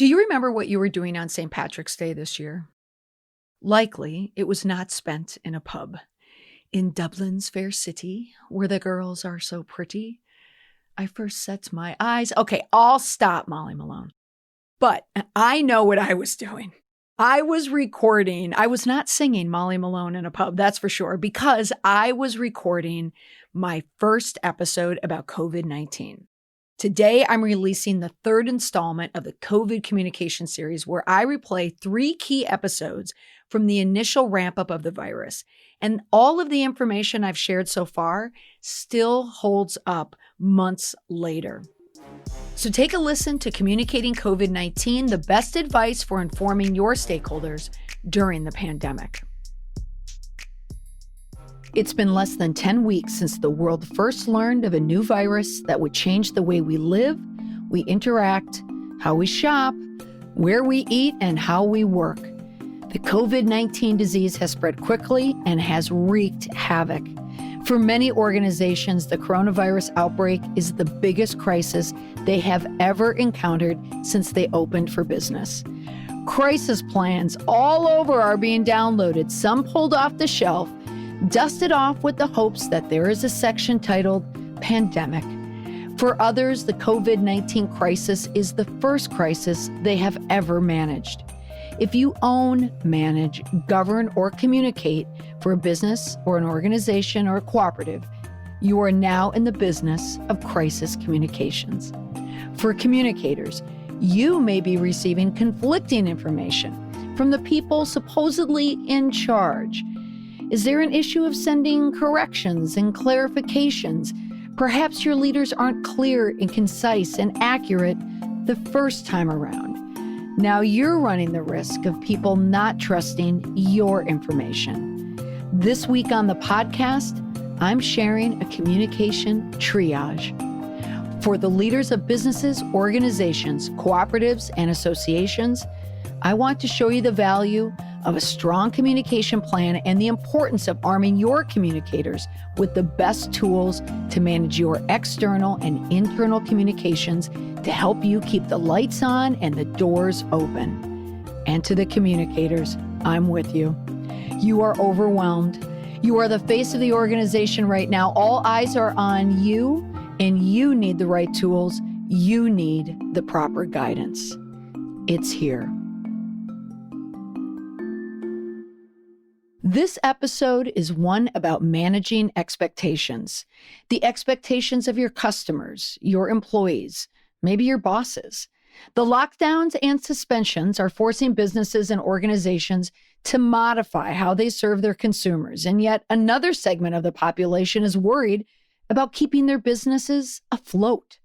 Do you remember what you were doing on St. Patrick's Day this year? Likely, it was not spent in a pub. In Dublin's fair city, where the girls are so pretty, I first set my eyes. Okay, I'll stop, Molly Malone. But I know what I was doing. I was recording. I was not singing Molly Malone in a pub, that's for sure, because I was recording my first episode about COVID-19. Today, I'm releasing the third installment of the COVID communication series where I replay 3 key episodes from the initial ramp up of the virus. And all of the information I've shared so far still holds up months later. So take a listen to Communicating COVID-19, the best advice for informing your stakeholders during the pandemic. It's been less than 10 weeks since the world first learned of a new virus that would change the way we live, we interact, how we shop, where we eat, and how we work. The COVID-19 disease has spread quickly and has wreaked havoc. For many organizations, the coronavirus outbreak is the biggest crisis they have ever encountered since they opened for business. Crisis plans all over are being downloaded, some pulled off the shelf, dusted off with the hopes that there is a section titled Pandemic. For others, the COVID-19 crisis is the first crisis they have ever managed. If you own, manage, govern, or communicate for a business or an organization or a cooperative, you are now in the business of crisis communications. For communicators, you may be receiving conflicting information from the people supposedly in charge. Is there an issue of sending corrections and clarifications? Perhaps your leaders aren't clear and concise and accurate the first time around. Now you're running the risk of people not trusting your information. This week on the podcast, I'm sharing a communication triage. For the leaders of businesses, organizations, cooperatives, and associations, I want to show you the value of a strong communication plan and the importance of arming your communicators with the best tools to manage your external and internal communications to help you keep the lights on and the doors open. And to the communicators, I'm with you. You are overwhelmed. You are the face of the organization right now. All eyes are on you, and you need the right tools. You need the proper guidance. It's here. This episode is one about managing expectations. The expectations of your customers, your employees, maybe your bosses. The lockdowns and suspensions are forcing businesses and organizations to modify how they serve their consumers. And yet another segment of the population is worried about keeping their businesses afloat.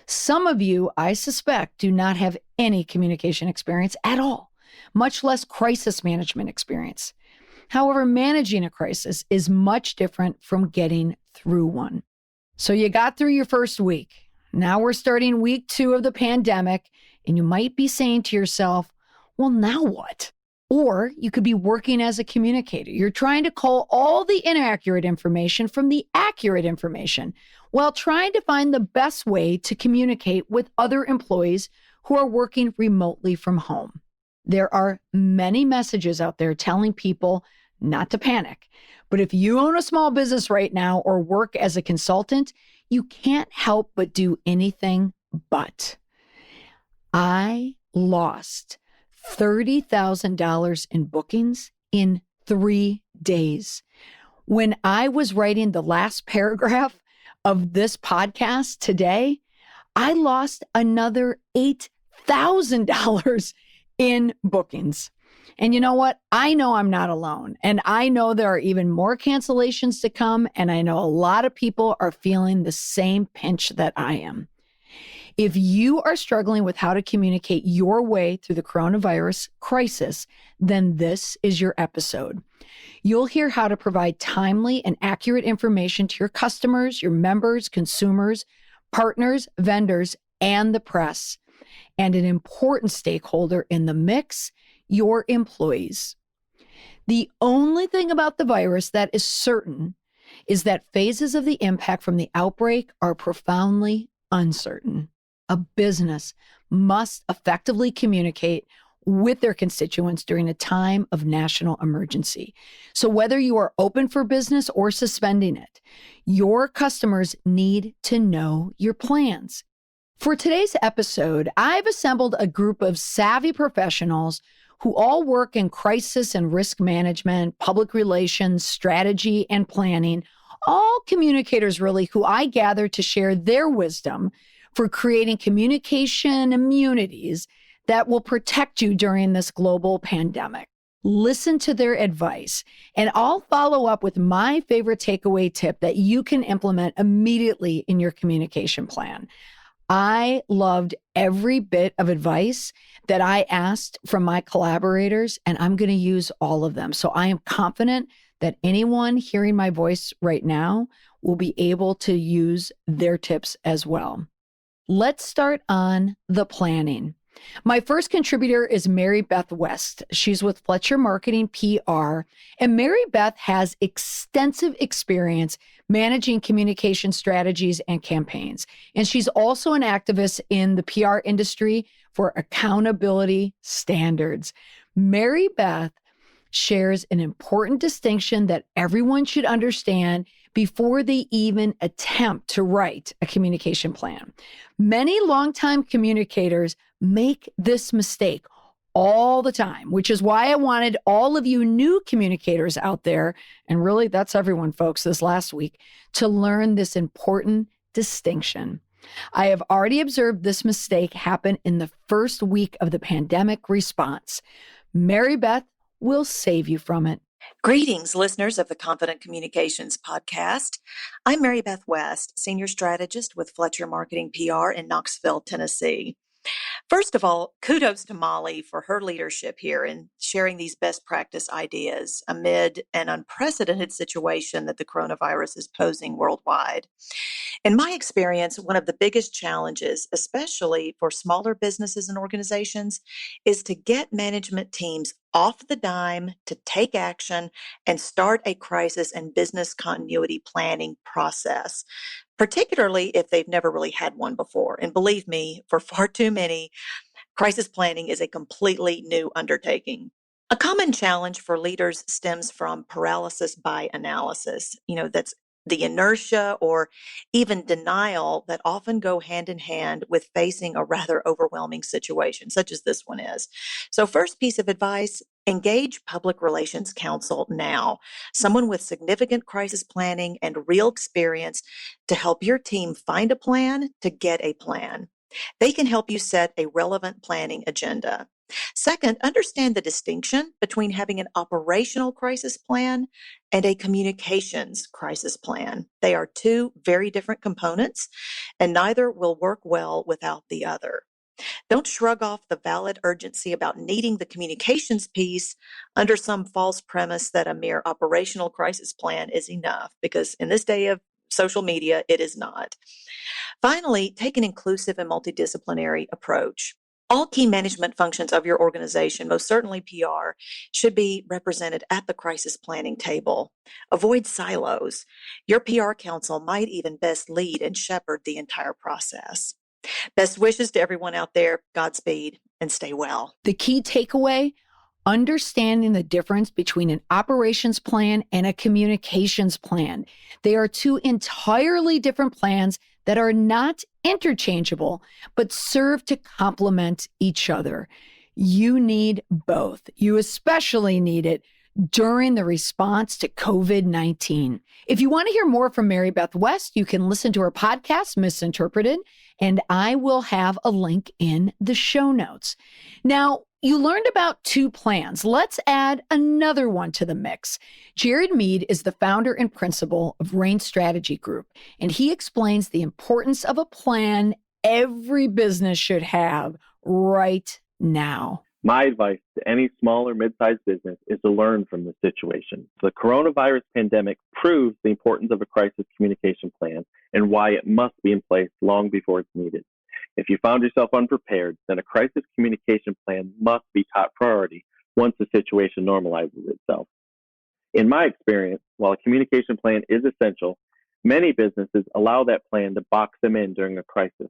Some of you, I suspect, do not have any communication experience at all, much less crisis management experience. However, managing a crisis is much different from getting through one. So you got through your first week. Now we're starting week 2 of the pandemic, and you might be saying to yourself, well, now what? Or you could be working as a communicator. You're trying to cull all the inaccurate information from the accurate information while trying to find the best way to communicate with other employees who are working remotely from home. There are many messages out there telling people not to panic. But if you own a small business right now or work as a consultant, you can't help but do anything but. I lost $30,000 in bookings in 3 days. When I was writing the last paragraph of this podcast today, I lost another $8,000 in bookings. And you know what? I know I'm not alone. And I know there are even more cancellations to come. And I know a lot of people are feeling the same pinch that I am. If you are struggling with how to communicate your way through the coronavirus crisis, then this is your episode. You'll hear how to provide timely and accurate information to your customers, your members, consumers, partners, vendors, and the press. And an important stakeholder in the mix, your employees. The only thing about the virus that is certain is that phases of the impact from the outbreak are profoundly uncertain. a business must effectively communicate with their constituents during a time of national emergency. So whether you are open for business or suspending it, your customers need to know your plans. For today's episode, I've assembled a group of savvy professionals who all work in crisis and risk management, public relations, strategy, and planning, all communicators really who I gather to share their wisdom for creating communication immunities that will protect you during this global pandemic. Listen to their advice, and I'll follow up with my favorite takeaway tip that you can implement immediately in your communication plan. I loved every bit of advice that I asked from my collaborators, and I'm going to use all of them. So I am confident that anyone hearing my voice right now will be able to use their tips as well. Let's start on the planning. My first contributor is Beth West. She's with Fletcher Marketing PR, and Beth has extensive experience managing communication strategies and campaigns. And she's also an activist in the PR industry for accountability standards. Beth shares an important distinction that everyone should understand before they even attempt to write a communication plan. Many longtime communicators make this mistake all the time, which is why I wanted all of you new communicators out there, and really that's everyone, folks, this last week, to learn this important distinction. I have already observed this mistake happen in the first week of the pandemic response. Beth will save you from it. Greetings, listeners of the Confident Communications podcast. I'm Beth West, Senior Strategist with Fletcher Marketing PR in Knoxville, Tennessee. First of all, kudos to Molly for her leadership here in sharing these best practice ideas amid an unprecedented situation that the coronavirus is posing worldwide. In my experience, one of the biggest challenges, especially for smaller businesses and organizations, is to get management teams off the dime to take action and start a crisis and business continuity planning process, particularly if they've never really had one before. And believe me, for far too many, crisis planning is a completely new undertaking. A common challenge for leaders stems from paralysis by analysis. That's the inertia or even denial that often go hand in hand with facing a rather overwhelming situation, such as this one is. So first piece of advice, engage public relations counsel now, someone with significant crisis planning and real experience to help your team find a plan to get a plan. They can help you set a relevant planning agenda. Second, understand the distinction between having an operational crisis plan and a communications crisis plan. They are two very different components, and neither will work well without the other. Don't shrug off the valid urgency about needing the communications piece under some false premise that a mere operational crisis plan is enough, because in this day of social media, it is not. Finally, take an inclusive and multidisciplinary approach. All key management functions of your organization, most certainly PR, should be represented at the crisis planning table. Avoid silos. Your PR council might even best lead and shepherd the entire process. Best wishes to everyone out there. Godspeed and stay well. The key takeaway, understanding the difference between an operations plan and a communications plan. They are two entirely different plans that are not interchangeable, but serve to complement each other. You need both. You especially need it during the response to COVID-19. If you want to hear more from Beth West, you can listen to her podcast, Misinterpreted, and I will have a link in the show notes. Now, you learned about two plans. Let's add another one to the mix. Jared Meade is the founder and principal of Rayne Strategy Group, and he explains the importance of a plan every business should have right now. My advice to any small or mid-sized business is to learn from this situation. The coronavirus pandemic proves the importance of a crisis communication plan and why it must be in place long before it's needed. If you found yourself unprepared, then a crisis communication plan must be top priority once the situation normalizes itself. In my experience, while a communication plan is essential, many businesses allow that plan to box them in during a crisis.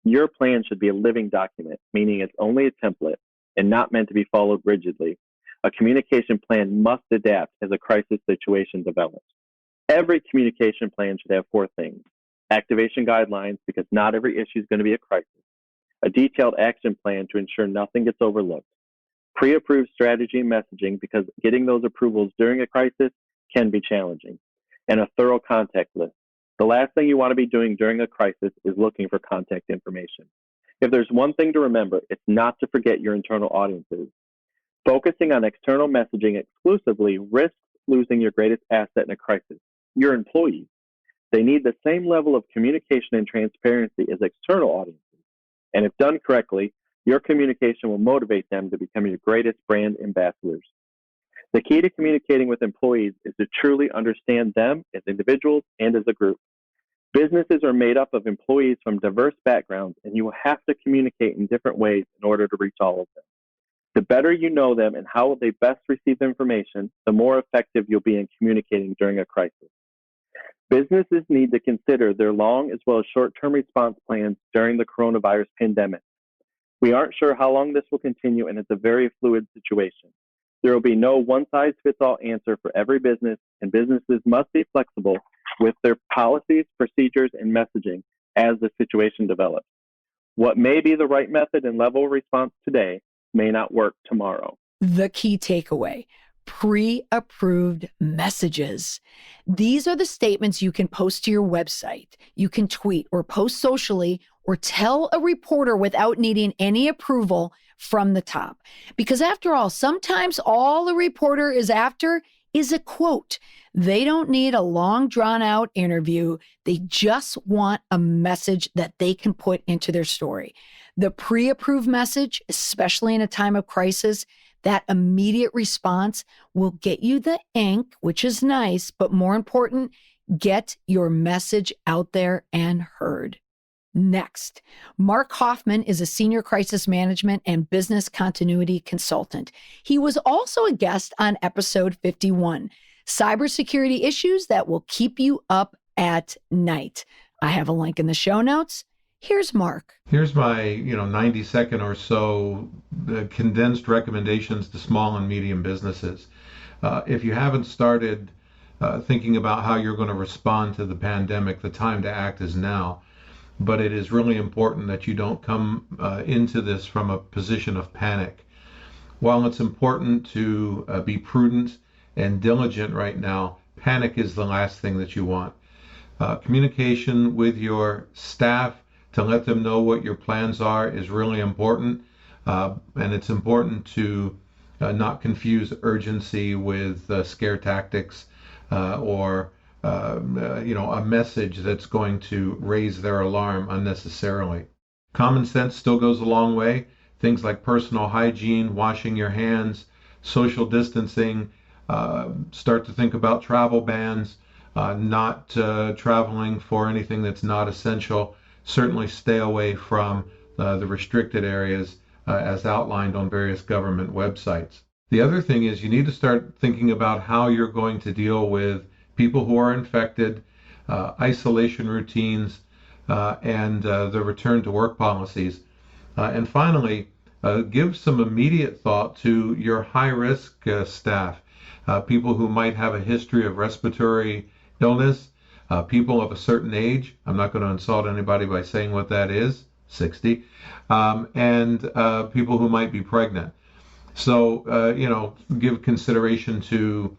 Your plan should be a living document, meaning it's only a template and not meant to be followed rigidly. A communication plan must adapt as a crisis situation develops. Every communication plan should have 4 things: activation guidelines, because not every issue is going to be a crisis; a detailed action plan to ensure nothing gets overlooked; pre-approved strategy and messaging, because getting those approvals during a crisis can be challenging; and a thorough contact list. The last thing you want to be doing during a crisis is looking for contact information. If there's one thing to remember, it's not to forget your internal audiences. Focusing on external messaging exclusively risks losing your greatest asset in a crisis, your employees. They need the same level of communication and transparency as external audiences. And if done correctly, your communication will motivate them to become your greatest brand ambassadors. The key to communicating with employees is to truly understand them as individuals and as a group. Businesses are made up of employees from diverse backgrounds, and you will have to communicate in different ways in order to reach all of them. The better you know them and how they best receive information, the more effective you'll be in communicating during a crisis. Businesses need to consider their long as well as short-term response plans during the coronavirus pandemic. We aren't sure how long this will continue, and it's a very fluid situation. There will be no one-size-fits-all answer for every business, and businesses must be flexible with their policies, procedures, and messaging as the situation develops. What may be the right method and level of response today may not work tomorrow. The key takeaway: pre-approved messages. These are the statements you can post to your website, you can tweet or post socially, or tell a reporter without needing any approval from the top. Because after all, sometimes all a reporter is after is a quote. They don't need a long, drawn-out interview. They just want a message that they can put into their story. The pre-approved message, especially in a time of crisis, that immediate response will get you the ink, which is nice, but more important, get your message out there and heard. Next, Mark Hoffman is a senior crisis management and business continuity consultant. He was also a guest on episode 51, Cybersecurity Issues That Will Keep You Up at Night. I have a link in the show notes. Here's Mark. Here's my 90-second or so condensed recommendations to small and medium businesses. If you haven't started thinking about how you're going to respond to the pandemic, the time to act is now. But it is really important that you don't come into this from a position of panic. While it's important to be prudent and diligent right now, panic is the last thing that you want. Communication with your staff to let them know what your plans are is really important. And it's important to not confuse urgency with scare tactics or a message that's going to raise their alarm unnecessarily. Common sense still goes a long way. Things like personal hygiene, washing your hands, social distancing, start to think about travel bans, not traveling for anything that's not essential. Certainly stay away from the restricted areas as outlined on various government websites. The other thing is you need to start thinking about how you're going to deal with people who are infected, isolation routines, and the return to work policies. And finally, give some immediate thought to your high-risk staff, people who might have a history of respiratory illness, people of a certain age. I'm not going to insult anybody by saying what that is, 60, and people who might be pregnant. So, give consideration to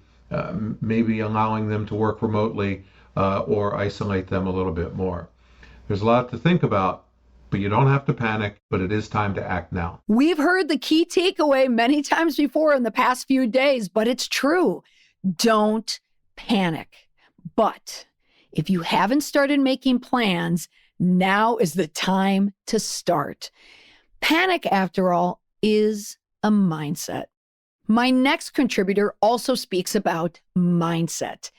maybe allowing them to work remotely or isolate them a little bit more. There's a lot to think about, but you don't have to panic, but it is time to act now. We've heard the key takeaway many times before in the past few days, but it's true. Don't panic. But if you haven't started making plans, now is the time to start. Panic, after all, is a mindset. My next contributor also speaks about mindset.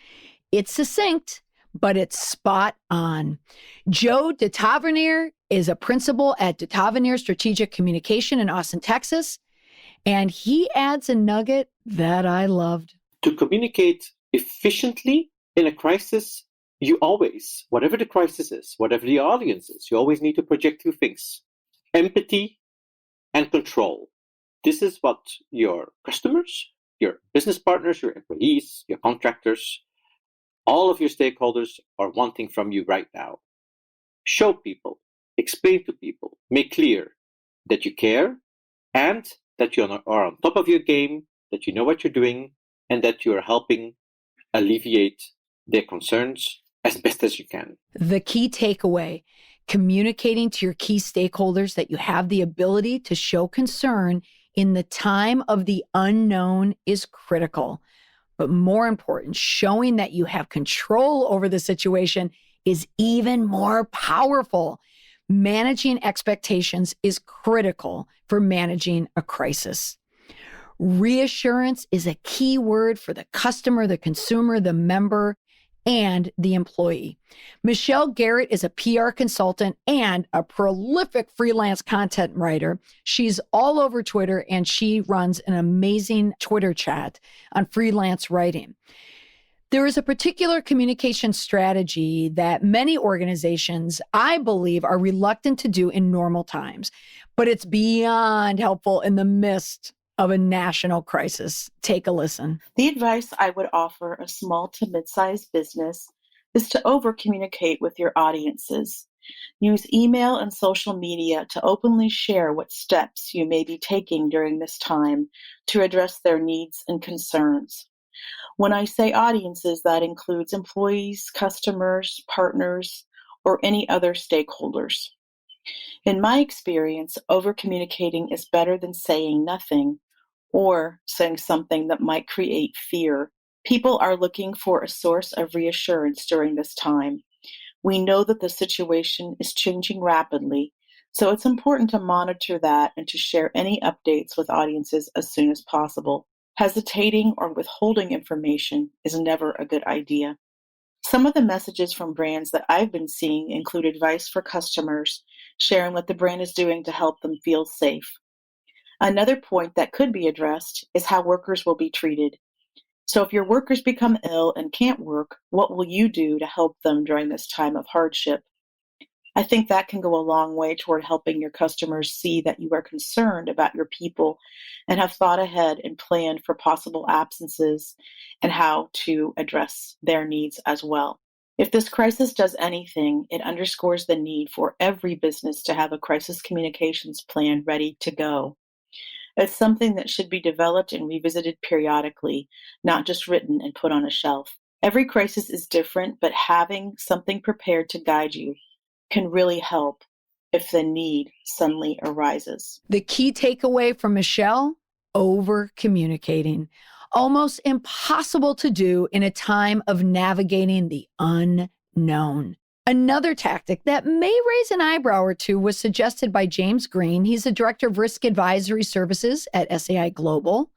It's succinct, but it's spot on. Joe Detavernier is a principal at Detavernier Strategic Communication in Austin, Texas, and he adds a nugget that I loved. To communicate efficiently in a crisis, you always, whatever the crisis is, whatever the audience is, you always need to project two things: empathy and control. This is what your customers, your business partners, your employees, your contractors, all of your stakeholders are wanting from you right now. Show people, explain to people, make clear that you care and that you are on top of your game, that you know what you're doing, and that you are helping alleviate their concerns as best as you can. The key takeaway: communicating to your key stakeholders that you have the ability to show concern in the time of the unknown is critical. But more important, showing that you have control over the situation is even more powerful. Managing expectations is critical for managing a crisis. Reassurance is a key word for the customer, the consumer, the member, and the employee. Michelle Garrett is a PR consultant and a prolific freelance content writer. She's all over Twitter, and she runs an amazing Twitter chat on freelance writing. There is a particular communication strategy that many organizations, I believe, are reluctant to do in normal times, but it's beyond helpful in the midst of a national crisis. Take a listen. The advice I would offer a small to mid-sized business is to over-communicate with your audiences. Use email and social media to openly share what steps you may be taking during this time to address their needs and concerns. When I say audiences, that includes employees, customers, partners, or any other stakeholders. In my experience, over-communicating is better than saying nothing or saying something that might create fear. People are looking for a source of reassurance during this time. We know that the situation is changing rapidly, so it's important to monitor that and to share any updates with audiences as soon as possible. Hesitating or withholding information is never a good idea. Some of the messages from brands that I've been seeing include advice for customers, sharing what the brand is doing to help them feel safe. Another point that could be addressed is how workers will be treated. So if your workers become ill and can't work, what will you do to help them during this time of hardship? I think that can go a long way toward helping your customers see that you are concerned about your people and have thought ahead and planned for possible absences and how to address their needs as well. If this crisis does anything, it underscores the need for every business to have a crisis communications plan ready to go. It's something that should be developed and revisited periodically, not just written and put on a shelf. Every crisis is different, but having something prepared to guide you can really help if the need suddenly arises. The key takeaway from Michelle: over communicating. Almost impossible to do in a time of navigating the unknown. Another tactic that may raise an eyebrow or two was suggested by James Green. He's the Director of Risk Advisory Services at SAI Global.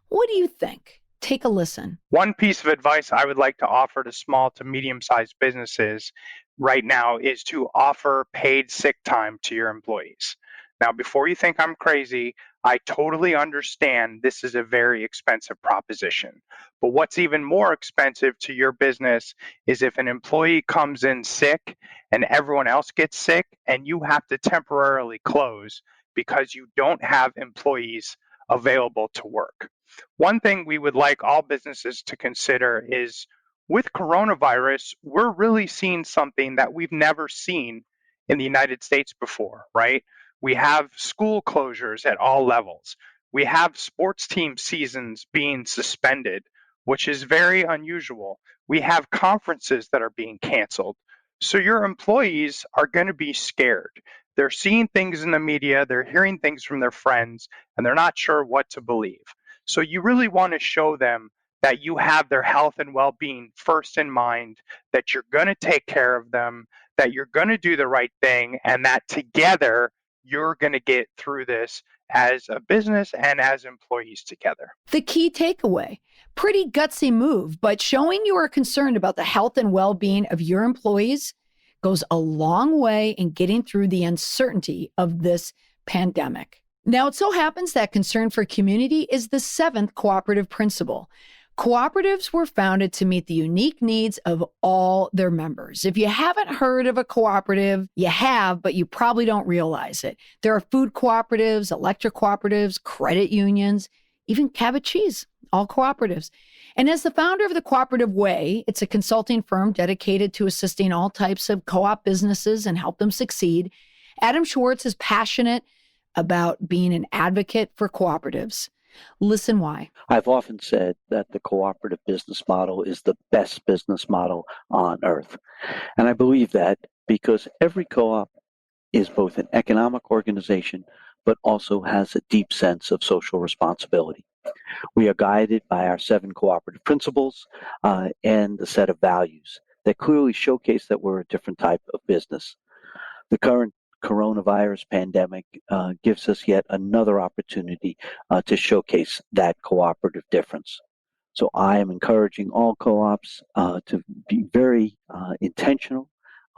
What do you think? Take a listen. One piece of advice I would like to offer to small to medium-sized businesses right now is to offer paid sick time to your employees. Now, before you think I'm crazy, I totally understand this is a very expensive proposition. But what's even more expensive to your business is if an employee comes in sick and everyone else gets sick and you have to temporarily close because you don't have employees available to work. One thing we would like all businesses to consider is with coronavirus, we're really seeing something that we've never seen in the United States before, right? We have school closures at all levels. We have sports team seasons being suspended, which is very unusual. We have conferences that are being canceled. So your employees are going to be scared. They're seeing things in the media, they're hearing things from their friends, and they're not sure what to believe. So you really want to show them that you have their health and well-being first in mind, that you're going to take care of them, that you're going to do the right thing, and that together you're going to get through this as a business and as employees together. The key takeaway: pretty gutsy move, but showing you are concerned about the health and well-being of your employees goes a long way in getting through the uncertainty of this pandemic. Now, it so happens that concern for community is the seventh cooperative principle. Cooperatives were founded to meet the unique needs of all their members. If you haven't heard of a cooperative, you have, but you probably don't realize it. There are food cooperatives, electric cooperatives, credit unions, even Cabot Cheese, all cooperatives. And as the founder of the Cooperative Way, it's a consulting firm dedicated to assisting all types of co-op businesses and help them succeed. Adam Schwartz is passionate about being an advocate for cooperatives. Listen why. I've often said that the cooperative business model is the best business model on earth. And I believe that because every co-op is both an economic organization, but also has a deep sense of social responsibility. We are guided by our 7 cooperative principles and a set of values that clearly showcase that we're a different type of business. The current coronavirus pandemic gives us yet another opportunity to showcase that cooperative difference. So I am encouraging all co-ops to be very intentional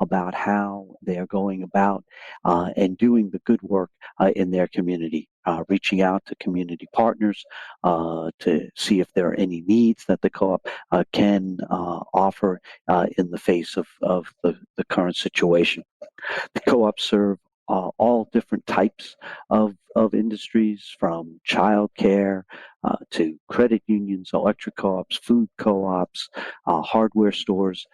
about how they are going about and doing the good work in their community, reaching out to community partners to see if there are any needs that the co-op can offer in the face of the current situation. The co-ops serve all different types of industries, from childcare to credit unions, electric co-ops, food co-ops, hardware stores,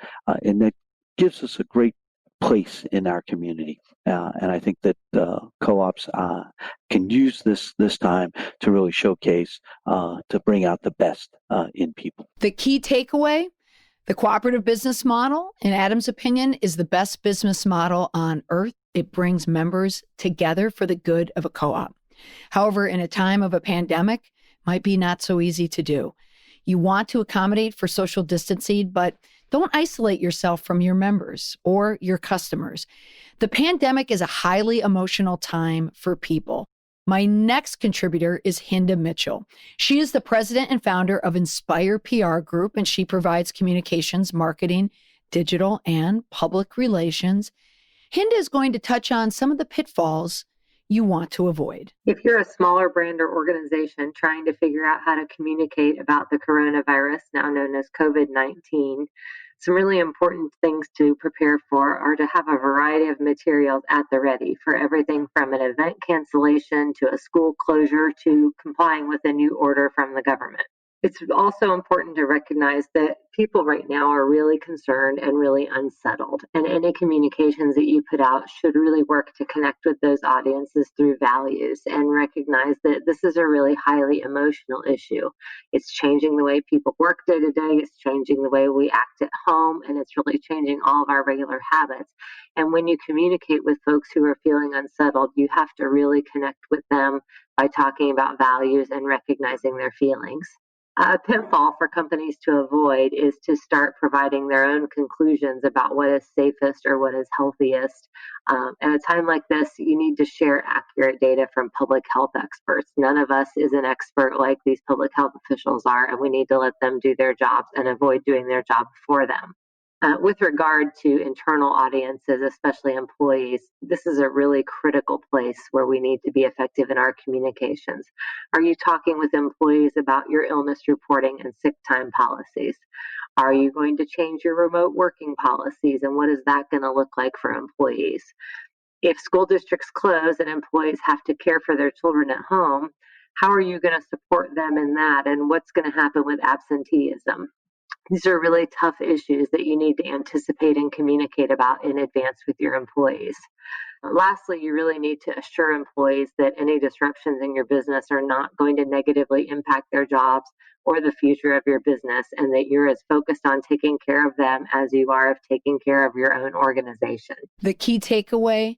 and that gives us a great place in our community. And I think that co-ops can use this time to really showcase, to bring out the best in people. The key takeaway: the cooperative business model, in Adam's opinion, is the best business model on earth. It brings members together for the good of a co-op. However, in a time of a pandemic, it might be not so easy to do. You want to accommodate for social distancing, but don't isolate yourself from your members or your customers. The pandemic is a highly emotional time for people. My next contributor is Hinda Mitchell. She is the president and founder of Inspire PR Group, and she provides communications, marketing, digital, and public relations. Hinda is going to touch on some of the pitfalls you want to avoid. If you're a smaller brand or organization trying to figure out how to communicate about the coronavirus, now known as COVID-19, some really important things to prepare for are to have a variety of materials at the ready for everything from an event cancellation to a school closure to complying with a new order from the government. It's also important to recognize that people right now are really concerned and really unsettled, and any communications that you put out should really work to connect with those audiences through values and recognize that this is a really highly emotional issue. It's changing the way people work day to day, it's changing the way we act at home, and it's really changing all of our regular habits. And when you communicate with folks who are feeling unsettled, you have to really connect with them by talking about values and recognizing their feelings. A pitfall for companies to avoid is to start providing their own conclusions about what is safest or what is healthiest. At a time like this, you need to share accurate data from public health experts. None of us is an expert like these public health officials are, and we need to let them do their jobs and avoid doing their job for them. With regard to internal audiences, especially employees, this is a really critical place where we need to be effective in our communications. Are you talking with employees about your illness reporting and sick time policies? Are you going to change your remote working policies, and what is that going to look like for employees? If school districts close and employees have to care for their children at home, how are you going to support them in that, and what's going to happen with absenteeism? These are really tough issues that you need to anticipate and communicate about in advance with your employees. Lastly, you really need to assure employees that any disruptions in your business are not going to negatively impact their jobs or the future of your business, and that you're as focused on taking care of them as you are of taking care of your own organization. The key takeaway: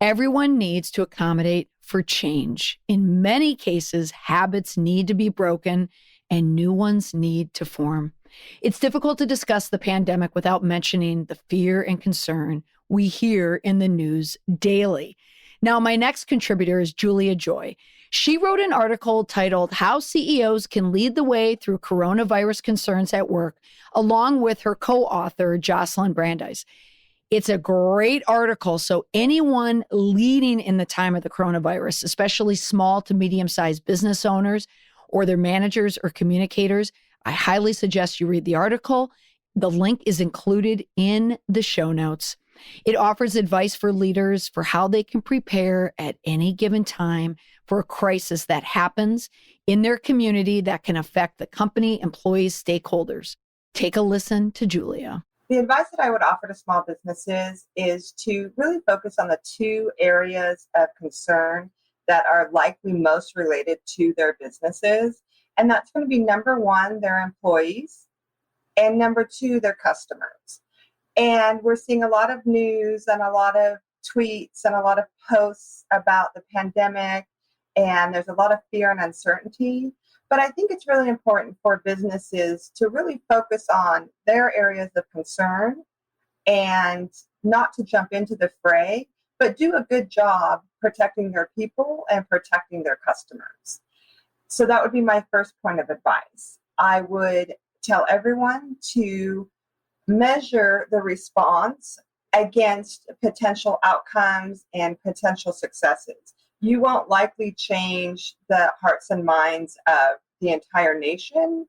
everyone needs to accommodate for change. In many cases, habits need to be broken and new ones need to form. It's difficult to discuss the pandemic without mentioning the fear and concern we hear in the news daily. Now, my next contributor is Julia Joy. She wrote an article titled "How CEOs Can Lead the Way Through Coronavirus Concerns at Work," along with her co-author, Jocelyn Brandeis. It's a great article, so anyone leading in the time of the coronavirus, especially small to medium-sized business owners or their managers or communicators, I highly suggest you read the article. The link is included in the show notes. It offers advice for leaders for how they can prepare at any given time for a crisis that happens in their community that can affect the company, employees, stakeholders. Take a listen to Julia. The advice that I would offer to small businesses is to really focus on the two areas of concern that are likely most related to their businesses. And that's going to be number one, their employees, and number two, their customers. And we're seeing a lot of news and a lot of tweets and a lot of posts about the pandemic, and there's a lot of fear and uncertainty. But I think it's really important for businesses to really focus on their areas of concern and not to jump into the fray, but do a good job protecting their people and protecting their customers. So that would be my first point of advice. I would tell everyone to measure the response against potential outcomes and potential successes. You won't likely change the hearts and minds of the entire nation.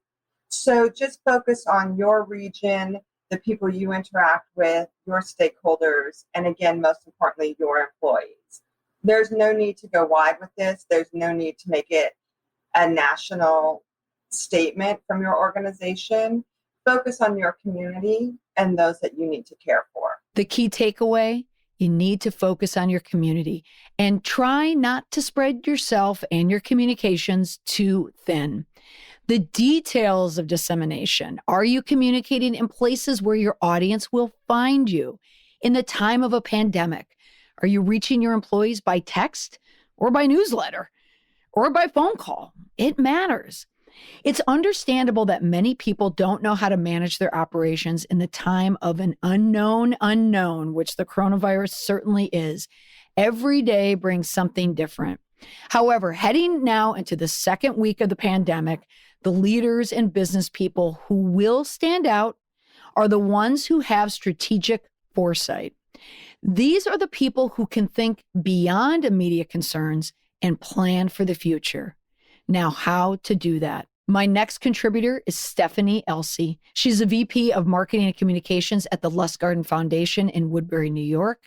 So just focus on your region, the people you interact with, your stakeholders, and again, most importantly, your employees. There's no need to go wide with this. There's no need to make it a national statement from your organization. Focus on your community and those that you need to care for. The key takeaway, you need to focus on your community and try not to spread yourself and your communications too thin. The details of dissemination. Are you communicating in places where your audience will find you? In the time of a pandemic, are you reaching your employees by text or by newsletter or by phone call? It matters. It's understandable that many people don't know how to manage their operations in the time of an unknown, which the coronavirus certainly is. Every day brings something different. However, heading now into the second week of the pandemic, the leaders and business people who will stand out are the ones who have strategic foresight. These are the people who can think beyond immediate concerns and plan for the future. Now, how to do that? My next contributor is Stephanie Elsey. She's a VP of Marketing and Communications at the Lustgarten Foundation in Woodbury, New York,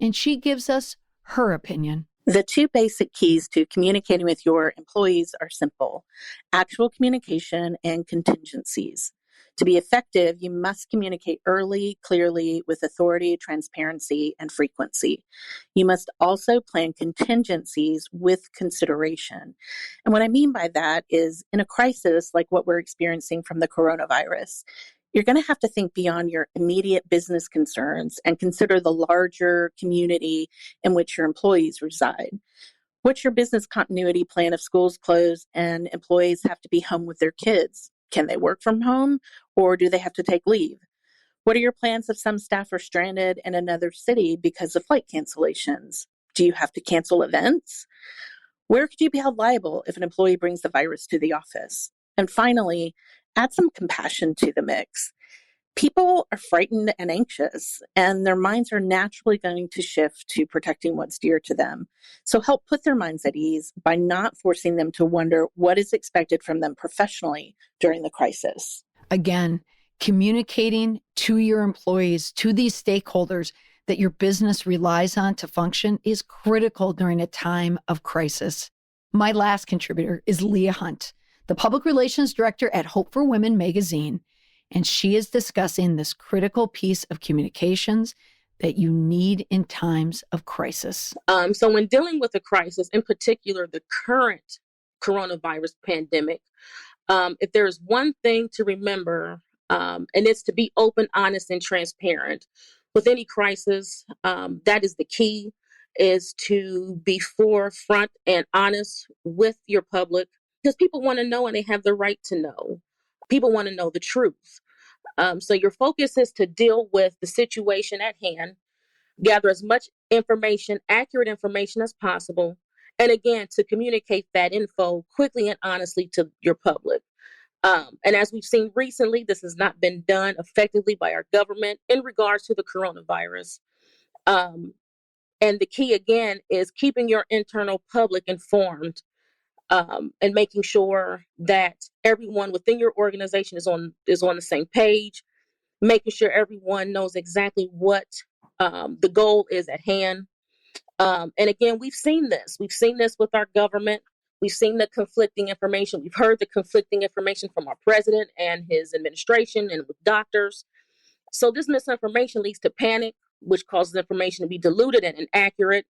and she gives us her opinion. The two basic keys to communicating with your employees are simple: actual communication and contingencies. To be effective, you must communicate early, clearly, with authority, transparency, and frequency. You must also plan contingencies with consideration. And what I mean by that is, in a crisis like what we're experiencing from the coronavirus, you're going to have to think beyond your immediate business concerns and consider the larger community in which your employees reside. What's your business continuity plan if schools close and employees have to be home with their kids? Can they work from home, or do they have to take leave? What are your plans if some staff are stranded in another city because of flight cancellations? Do you have to cancel events? Where could you be held liable if an employee brings the virus to the office? And finally, add some compassion to the mix. People are frightened and anxious, and their minds are naturally going to shift to protecting what's dear to them. So help put their minds at ease by not forcing them to wonder what is expected from them professionally during the crisis. Again, communicating to your employees, to these stakeholders that your business relies on to function is critical during a time of crisis. My last contributor is Leah Hunt, the Public Relations Director at Hope for Women magazine. And she is discussing this critical piece of communications that you need in times of crisis. So when dealing with a crisis, in particular, the current coronavirus pandemic, if there's one thing to remember, and it's to be open, honest, and transparent. With any crisis, that is the key, is to be forefront and honest with your public, because people want to know and they have the right to know. People want to know the truth. So your focus is to deal with the situation at hand, gather as much information, accurate information as possible, and again, to communicate that info quickly and honestly to your public. And as we've seen recently, this has not been done effectively by our government in regards to the coronavirus. And the key, again, is keeping your internal public informed and making sure that everyone within your organization is on the same page, making sure everyone knows exactly what the goal is at hand. And again, we've seen this. We've seen this with our government. We've seen the conflicting information. We've heard the conflicting information from our president and his administration and with doctors. So this misinformation leads to panic, which causes information to be diluted and inaccurate.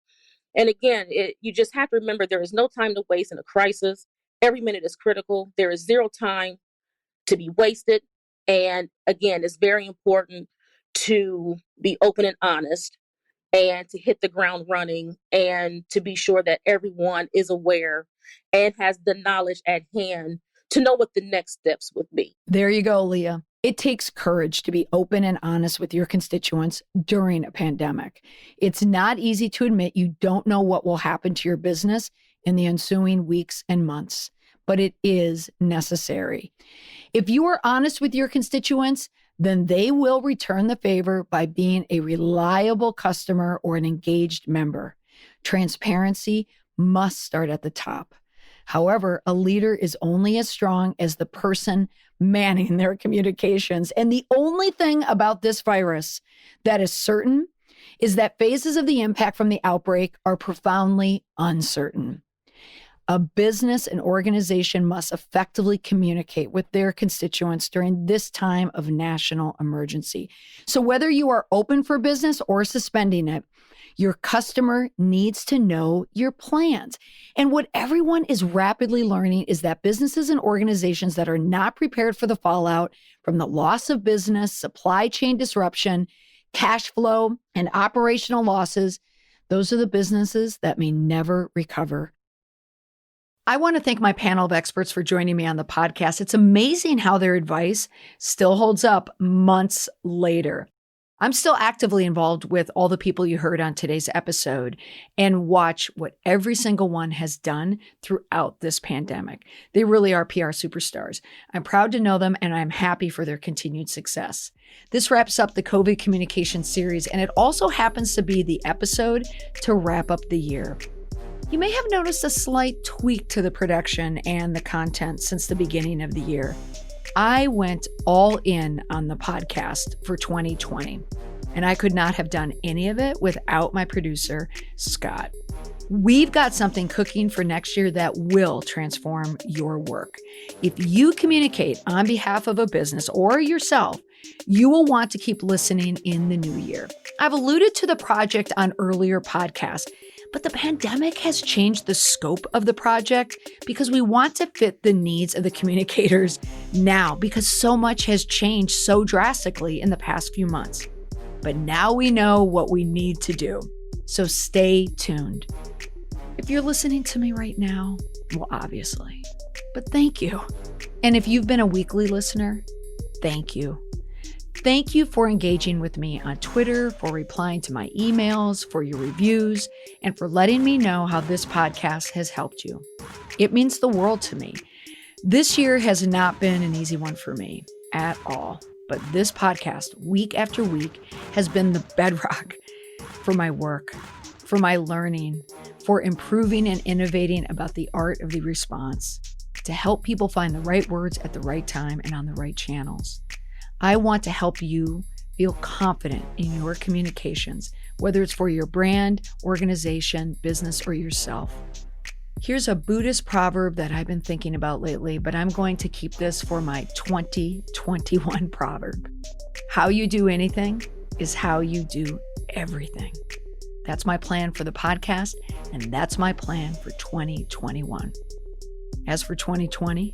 And again, you just have to remember there is no time to waste in a crisis. Every minute is critical. There is zero time to be wasted. And again, it's very important to be open and honest and to hit the ground running and to be sure that everyone is aware and has the knowledge at hand to know what the next steps would be. There you go, Leah. It takes courage to be open and honest with your constituents during a pandemic. It's not easy to admit you don't know what will happen to your business in the ensuing weeks and months, but it is necessary. If you are honest with your constituents, then they will return the favor by being a reliable customer or an engaged member. Transparency must start at the top. However, a leader is only as strong as the person manning their communications. And the only thing about this virus that is certain is that phases of the impact from the outbreak are profoundly uncertain. A business and organization must effectively communicate with their constituents during this time of national emergency. So whether you are open for business or suspending it, your customer needs to know your plans. And what everyone is rapidly learning is that businesses and organizations that are not prepared for the fallout from the loss of business, supply chain disruption, cash flow, and operational losses, those are the businesses that may never recover. I want to thank my panel of experts for joining me on the podcast. It's amazing how their advice still holds up months later. I'm still actively involved with all the people you heard on today's episode and watch what every single one has done throughout this pandemic. They really are PR superstars. I'm proud to know them and I'm happy for their continued success. This wraps up the COVID communication series, and it also happens to be the episode to wrap up the year. You may have noticed a slight tweak to the production and the content since the beginning of the year. I went all in on the podcast for 2020, and I could not have done any of it without my producer, Scott. We've got something cooking for next year that will transform your work. If you communicate on behalf of a business or yourself, you will want to keep listening in the new year. I've alluded to the project on earlier podcasts, but the pandemic has changed the scope of the project because we want to fit the needs of the communicators now, because so much has changed so drastically in the past few months. But now we know what we need to do. So stay tuned. If you're listening to me right now, well, obviously, but thank you. And if you've been a weekly listener, thank you. Thank you for engaging with me on Twitter, for replying to my emails, for your reviews, and for letting me know how this podcast has helped you. It means the world to me. This year has not been an easy one for me at all, but this podcast, week after week, has been the bedrock for my work, for my learning, for improving and innovating about the art of the response, to help people find the right words at the right time and on the right channels. I want to help you feel confident in your communications, whether it's for your brand, organization, business, or yourself. Here's a Buddhist proverb that I've been thinking about lately, but I'm going to keep this for my 2021 proverb. How you do anything is how you do everything. That's my plan for the podcast, and that's my plan for 2021. As for 2020,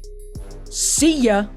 see ya!